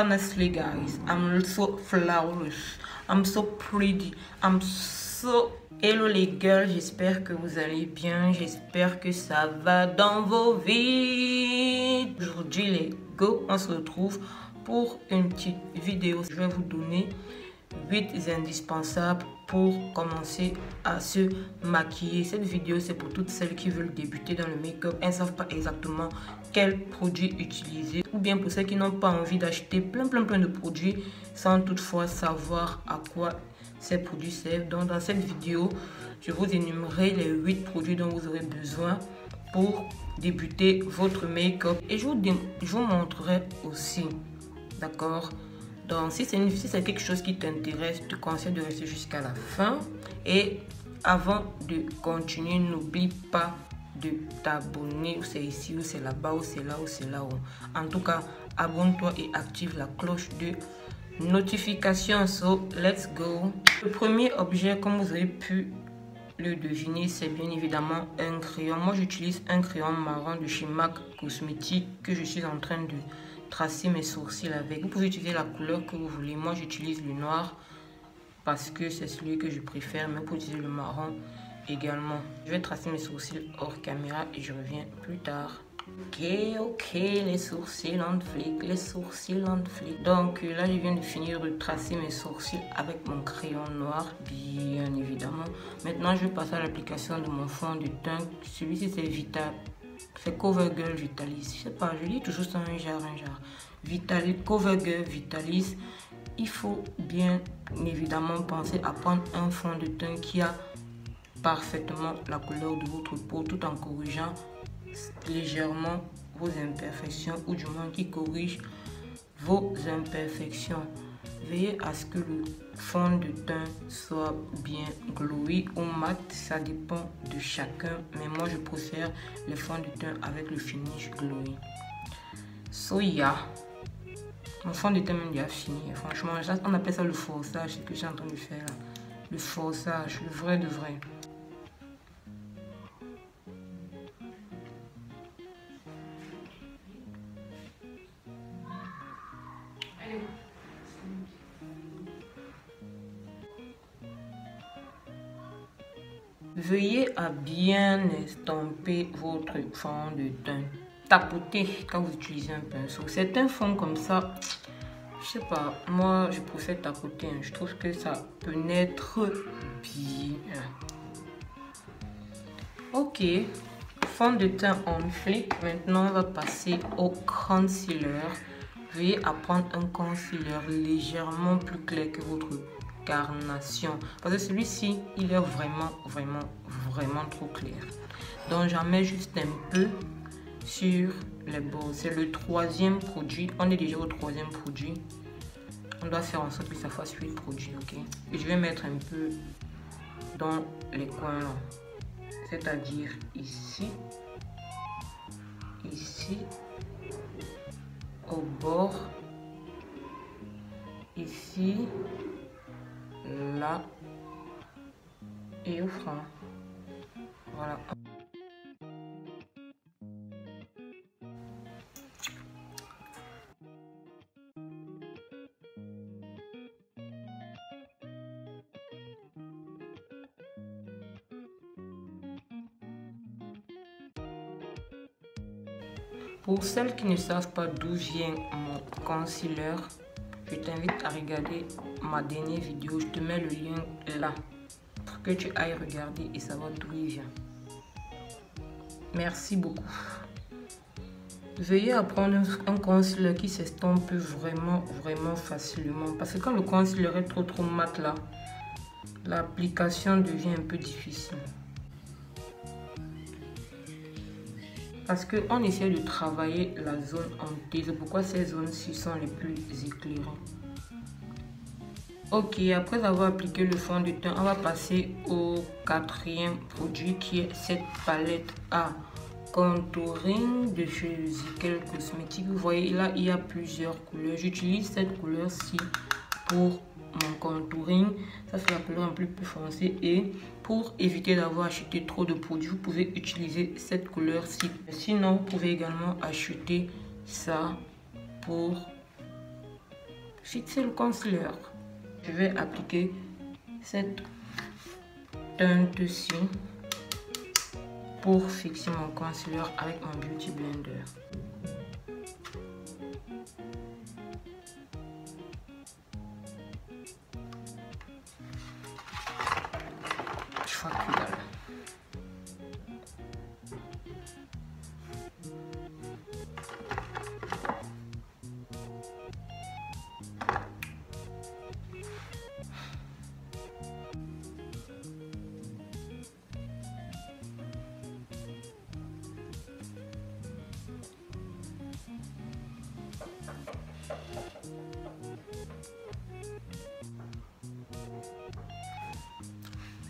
Honestly guys, I'm so flawless, I'm so pretty, I'm so... Hello les girls, j'espère que vous allez bien, j'espère que ça va dans vos vies. Aujourd'hui les go, on se retrouve pour une petite vidéo. Je vais vous donner 8 indispensables pour commencer à se maquiller. Cette vidéo c'est pour toutes celles qui veulent débuter dans le make-up. Elles ne savent pas exactement quel produit utiliser, ou bien pour celles qui n'ont pas envie d'acheter plein de produits sans toutefois savoir à quoi ces produits servent. Donc dans cette vidéo je vous énumérerai les 8 produits dont vous aurez besoin pour débuter votre make-up, et je vous montrerai aussi, d'accord. Donc si c'est quelque chose qui t'intéresse, je te conseille de rester jusqu'à la fin. Et avant de continuer, n'oublie pas de t'abonner, ou c'est ici, ou c'est là-bas, ou c'est là, ou c'est là-haut. En tout cas, abonne-toi et active la cloche de notification. So, let's go. Le premier objet, comme vous avez pu le deviner, c'est bien évidemment un crayon. Moi, j'utilise un crayon marron de chez MAC Cosmétiques que je suis en train de tracer mes sourcils avec. Vous pouvez utiliser la couleur que vous voulez. Moi, j'utilise le noir parce que c'est celui que je préfère, mais vous pouvez utiliser le marron également. Je vais tracer mes sourcils hors caméra et je reviens plus tard. Ok, les sourcils en flic, les sourcils en flic. Donc là, je viens de finir de tracer mes sourcils avec mon crayon noir, bien évidemment. Maintenant, je vais passer à l'application de mon fond de teint. Celui-ci, c'est Vital. C'est CoverGirl Vitalis. Je sais pas, je lis toujours ça un genre. CoverGirl Vitalis. Il faut bien évidemment penser à prendre un fond de teint qui a parfaitement la couleur de votre peau, tout en corrigeant légèrement vos imperfections, ou du moins qui corrige vos imperfections. Veillez à ce que le fond de teint soit bien glowy ou mat, ça dépend de chacun, mais moi je préfère le fond de teint avec le finish glowy. Soya, mon fond de teint même déjà fini, franchement on appelle ça le forçage, c'est ce que j'ai en train de faire là. Le forçage, le vrai de vrai. Veuillez à bien estomper votre fond de teint. Tapotez quand vous utilisez un pinceau. C'est un fond comme ça, je sais pas, moi je préfère tapoter. Je trouve que ça pénètre bien. Ok, fond de teint en flic. Maintenant on va passer au concealer. Veuillez à prendre un concealer légèrement plus clair que votre carnation, parce que celui-ci il est vraiment trop clair. Donc j'en mets juste un peu sur les bords. C'est le troisième produit, on est déjà au troisième produit. On doit faire en sorte que ça fasse 8 produits, ok. Et je vais mettre un peu dans les coins là, c'est-à-dire ici, au bord, ici, là et au fond. Voilà. Pour celles qui ne savent pas d'où vient mon concealer, je t'invite à regarder ma dernière vidéo. Je te mets le lien là pour que tu ailles regarder et savoir d'où il vient. Merci beaucoup. Veuillez à prendre un concealer qui s'estompe vraiment facilement, parce que quand le concealer est trop mat là, l'application devient un peu difficile. Parce qu'on essaie de travailler la zone hantée. C'est pourquoi ces zones-ci sont les plus éclairées. Ok, après avoir appliqué le fond de teint, on va passer au quatrième produit qui est cette palette à contouring de chez Zikel Cosmétiques. Vous voyez là, il y a plusieurs couleurs. J'utilise cette couleur-ci pour mon contouring. Ça c'est la couleur un peu plus foncée, et pour éviter d'avoir acheté trop de produits, vous pouvez utiliser cette couleur-ci. Sinon, vous pouvez également acheter ça pour fixer le concealer. Je vais appliquer cette teinte-ci pour fixer mon concealer avec mon Beauty Blender. Je vois que dalle.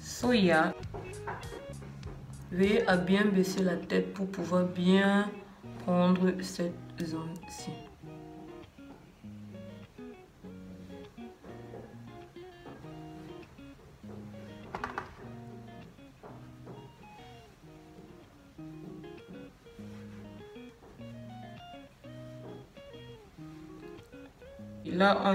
Soya, veillez à bien baisser la tête pour pouvoir bien prendre cette zone-ci. Et là,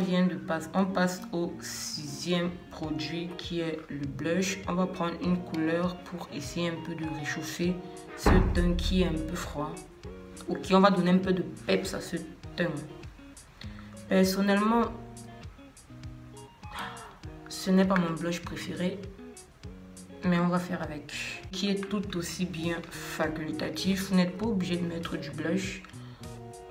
on passe au 6e produit qui est le blush. On va prendre une couleur pour essayer un peu de réchauffer ce teint qui est un peu froid. Ou qui on va donner un peu de peps à ce teint. Personnellement, ce n'est pas mon blush préféré. Mais on va faire avec. Qui est tout aussi bien facultatif. Vous n'êtes pas obligé de mettre du blush.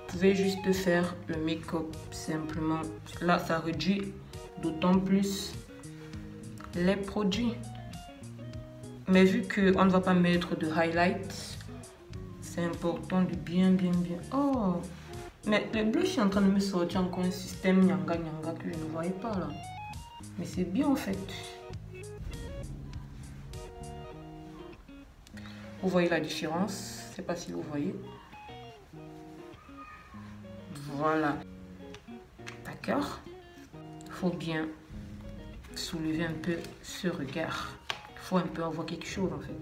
Vous pouvez juste faire le make-up simplement. Là, ça réduit d'autant plus les produits. Mais vu qu'on ne va pas mettre de highlight, c'est important de bien. Oh, mais le blush est en train de me sortir encore un système nyanga que je ne voyais pas là. Mais c'est bien en fait. Vous voyez la différence? Je ne sais pas si vous voyez. Voilà. D'accord? Il faut bien soulever un peu ce regard. Il faut un peu avoir quelque chose en fait.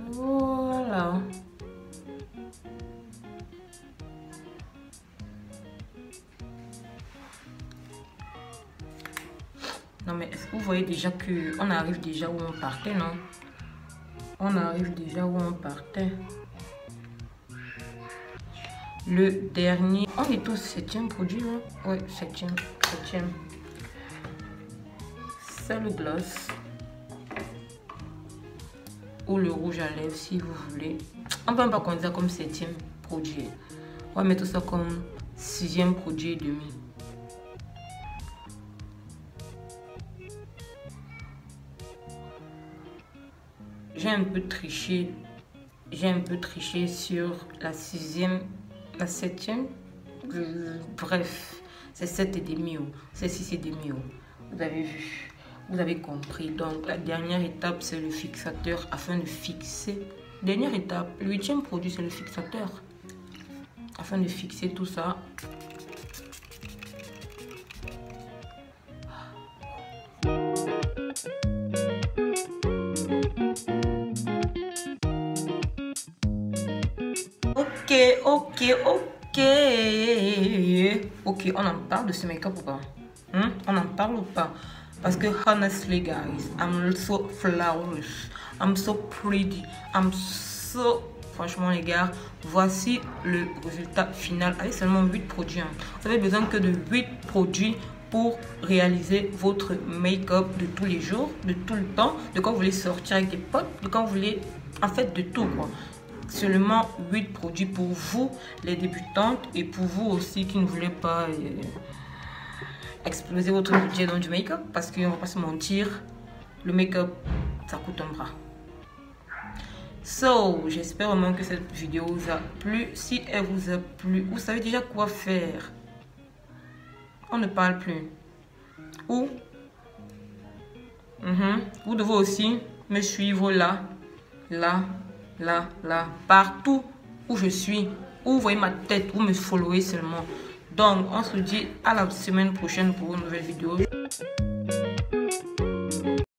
Voilà. Non mais est-ce que vous voyez déjà que on arrive déjà où on partait, non? On arrive déjà où on partait. Le dernier, on est au 7e produit, hein? Ouais, 7e. C'est le gloss. Ou le rouge à lèvres si vous voulez. On peut même pas considérer comme 7e produit. On va mettre ça comme 6e produit et demi. J'ai un peu triché sur la 6e, la 7e. Bref, c'est 7,5. C'est 6,5. Vous avez vu, vous avez compris. Donc la dernière étape, c'est le fixateur afin de fixer. Dernière étape, le 8e produit, c'est le fixateur. Afin de fixer tout ça. Ok, on en parle de ce make-up ou pas? On en parle ou pas? Parce que honestly guys, I'm so flawless, I'm so pretty, I'm so... Franchement les gars, voici le résultat final avec seulement 8 produits. Vous avez besoin que de 8 produits pour réaliser votre make-up de tous les jours, de tout le temps, de quand vous voulez sortir avec des potes, de quand vous voulez... En fait, de tout quoi. Seulement 8 produits pour vous, les débutantes, et pour vous aussi qui ne voulez pas exploser votre budget dans du make-up. Parce qu'on va pas se mentir, le make-up, ça coûte un bras. So, j'espère vraiment que cette vidéo vous a plu. Si elle vous a plu, vous savez déjà quoi faire. On ne parle plus. Ou, vous devez aussi me suivre là, partout où je suis, où vous voyez ma tête, vous me followez seulement. Donc, on se dit à la semaine prochaine pour une nouvelle vidéo.